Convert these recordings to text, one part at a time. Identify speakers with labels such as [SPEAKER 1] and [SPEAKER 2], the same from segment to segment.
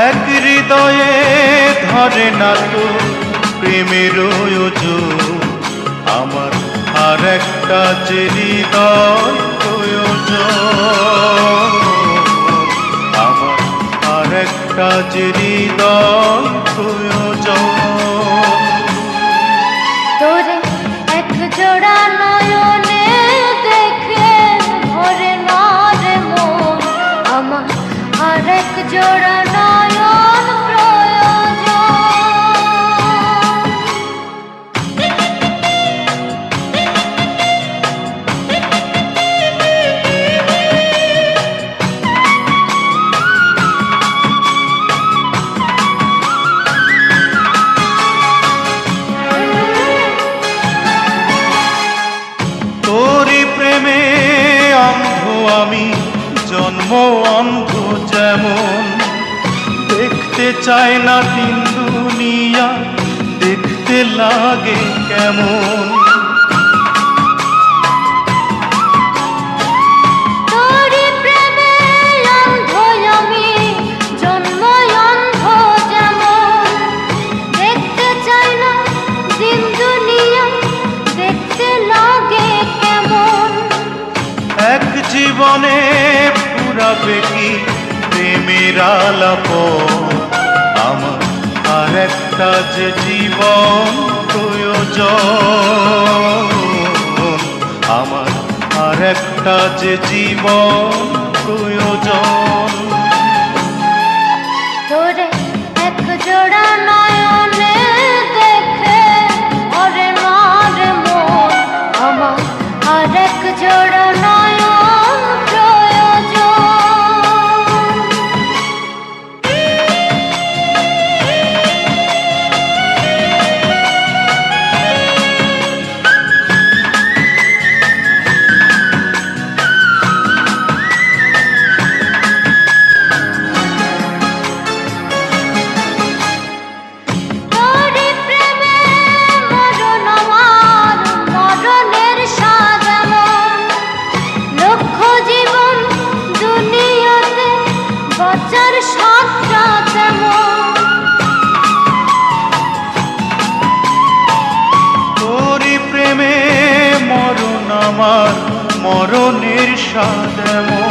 [SPEAKER 1] এক হৃদয়ে ধরে না তো প্রেমের ওজন, আমার আর একটা যে হৃদয় প্রয়োজন, আমার আর একটা যে হৃদয় প্রয়োজন।
[SPEAKER 2] তোরে এক জোড়া নয়নে দেখে ভরে না রে মন, আমার আর এক জোড়া নয়ন প্রয়োজন।
[SPEAKER 1] তোরি প্রেমে অন্ধ আমি, জন্ম অন্ধ যেমন, দেখতে চায় না দিন দুনিয়া, দেখতে লাগে কেমন।
[SPEAKER 2] তোরি প্রেমে অন্ধ আমি, জন্ম অন্ধ যেমন, দেখতে চাই না দিন দুনিয়া, দেখতে লাগে কেমন।
[SPEAKER 1] এক জীবনে পুরাবে কি প্রেমের আলাপন, আমার আর একটা যে জীবন প্রয়োজন, আমার আর একটা যে জীবন প্রয়োজন।
[SPEAKER 2] তোরে এক জোড়া নয়নে দেখে ওরে না রে মন, আমার আর এক জোড়া নয়ন প্রয়োজন। তোরি প্রেমে মরণ আমার, মরণের স্বাদ এমন, লক্ষ জীবন দুনিয়াতে বাঁচার স্বাদটা তেমন।
[SPEAKER 1] তোরি প্রেমে মরণ আমার, মরণের স্বাদ এমন,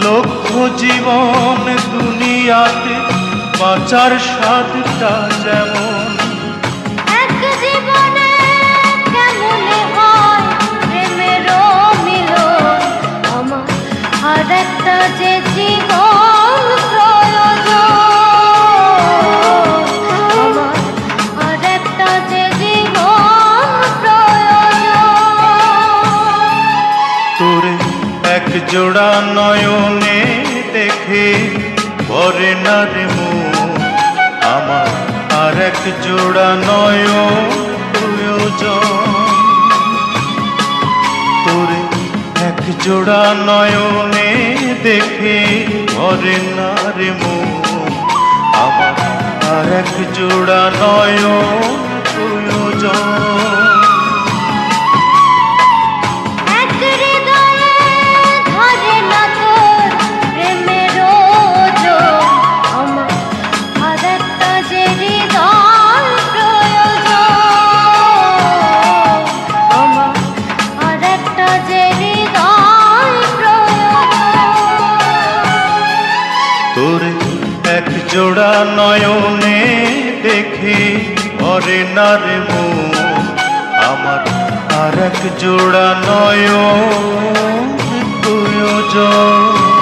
[SPEAKER 1] লক্ষ জীবন দুনিয়াতে বাঁচার স্বাদটা যেমন।
[SPEAKER 2] এক জীবনে কেমনে হয় প্রেমের মিলন, আমার আর একটা যে জীবন প্রয়োজন, আমার আর একটা যে জীবন প্রয়োজন।
[SPEAKER 1] তোরে এক জোড়া নয়নে দেখে ভরে না রে মন, আমার আর এক জোড়া নয়ন প্রয়োজন। তোরে এক জোড়া নয়নে দেখে ভরে না রে মন, আমার আর এক জোড়া নয়ন প্রয়োজন।
[SPEAKER 2] এক হৃদয়ে ধরে না তোর প্রেমের ওজন, আমার আর একটা যে হৃদয় প্রয়োজন, আমার আর একটা যে হৃদয় প্রয়োজন।
[SPEAKER 1] তোরে এক জোড়া নয়নে দেখে ভরে না রে মন, আমার আর এক জোড়া নয়ন প্রয়োজন।